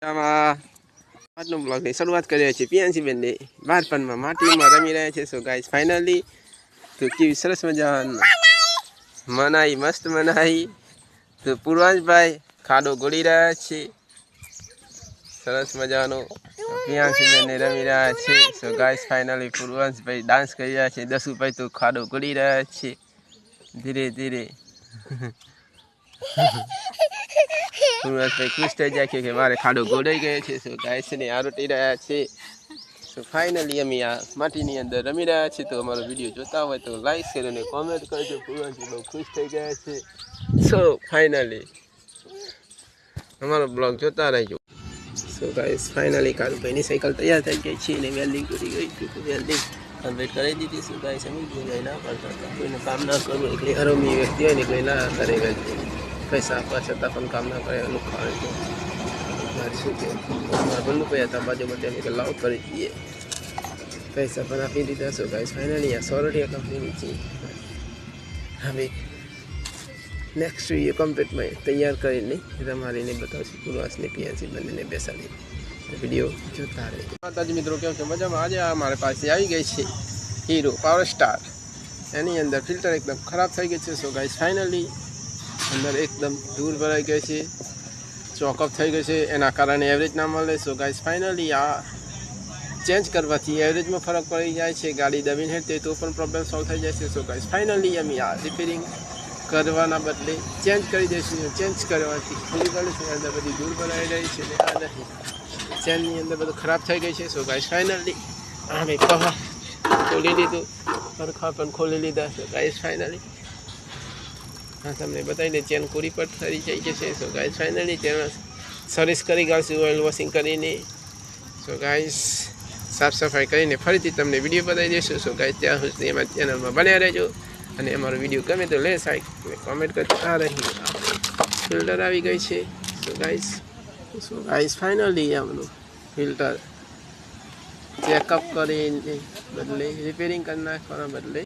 આમાં આજનો બ્લોગની શરૂઆત કરીએ છીએ પીએનસી બેનને બાળપણમાં માટીમાં રમી રહ્યા છે. સો ગાઈસ ફાઇનલી તો કેવી સરસ મજાનું મનાઈ મસ્ત મનાઈ. તો પૂર્વાંશભાઈ ખાડો ગોળી રહ્યા છે. સરસ મજાનો પીએનસી બેનને રમી રહ્યા છે. સો ગાઈસ ફાઇનલી પૂર્વાંશભાઈ ડાન્સ કરી રહ્યા છે. દસુભાઈ તો ખાડો ગોળી રહ્યા છે ધીરે ધીરે. પૂર્વાંશભાઈ ખુશ થઈ જાય કે મારે ખાડો ગોળાઈ ગયો છે. સો ગાઈસને આરોટી રહ્યા છે. સો ફાઇનલી અમે આ માટીની અંદર રમી રહ્યા છીએ. તો અમારો વિડીયો જોતા હોય તો લાઈક શેર અને કોમેન્ટ કરજો. પૂર્વાંશભાઈ બહુ ખુશ થઈ ગયા છે. સો ફાઇનલી અમારો બ્લોગ જોતા રહેજો. સો ગાઈસ ફાઇનલી કારુભાઈની સાયકલ તૈયાર થઈ ગઈ છે અને વેલ્ડિંગ કરી ગઈ છે. વેલ્ડિંગ કમ્પ્લીટ કરી દીધી. સો ગાઈસ અમે ના કરતા કોઈને કામ ના કરવું એટલે હરોમી વ્યક્તિ હોય ને કોઈ ના કરે વેલ્ડિંગ. પૈસા આપવા છતાં પણ કામ ના કરે એનું ખાણ તો મારે શું કે મારા બંને પૈસા હતા બાજુમાં તેમ કે લાવ કરી દઈએ. પૈસા પણ આપી દીધા. સો ગાઈસ ફાઇનલી આ સોરઠિયા કંપનીની છે. હવે નેક્સ્ટ વિડીયો કમ્પ્લીટમાં તૈયાર કરીને તમારીને બતાવશું. પૂર્વાંશને પીએનસી બંનેને બેસાડી વિડીયો જોતા રહે. માતાજી મિત્રો કેમ છે મજામાં? આજે આ મારી પાસે આવી ગઈ છે હીરો પાવર સ્ટાર. એની અંદર ફિલ્ટર એકદમ ખરાબ થઈ ગઈ છે. સો ગાઈસ ફાઇનલી અંદર એકદમ ધૂળ ભરાઈ ગઈ છે, ચોકઅપ થઈ ગઈ છે, એના કારણે એવરેજ ના મળે. સો ગાઈસ ફાઇનલી આ ચેન્જ કરવાથી એવરેજમાં ફરક પડી જાય છે. ગાડી દબીને હેઠે તો પણ પ્રોબ્લેમ સોલ્વ થઈ જાય છે. સો ગાઈસ ફાઇનલી અમે આ રિપેરિંગ કરવાના બદલે ચેન્જ કરી દઈશું. ચેન્જ કરવાથી ખુલ્લી પડે છે, અંદર બધી ધૂળ ભરાઈ રહી છે ને આ નથી ચેનની અંદર બધું ખરાબ થઈ ગઈ છે. સો ગાઈસ ફાઇનલી અમે કવર ખોલી દીધું, પરખા પણ ખોલી લીધા. સો ગાઈસ ફાઇનલી હા તમને બતાવીને ચેન પૂરી પર થઈ જઈ જશે. સો ગાઈસ ફાઇનલી તેમાં સર્વિસ કરી ગાળશું ઓઇલ વોશિંગ કરીને. સો ગાઈસ સાફ સફાઈ કરીને ફરીથી તમને વિડીયો બતાવી દઈશું. સો ગાઈસ ત્યાં સુધી એમાં ચેનલમાં બન્યા રહેજો અને અમારો વિડીયો ગમે તો લે સાઈક કોમેન્ટ કરતા રહી. ફિલ્ટર આવી ગઈ છે. સો ગાઈસ ફાઇનલી આમનું ફિલ્ટર ચેકઅપ કરીને બદલે રિપેરિંગ કરી નાખવાના બદલે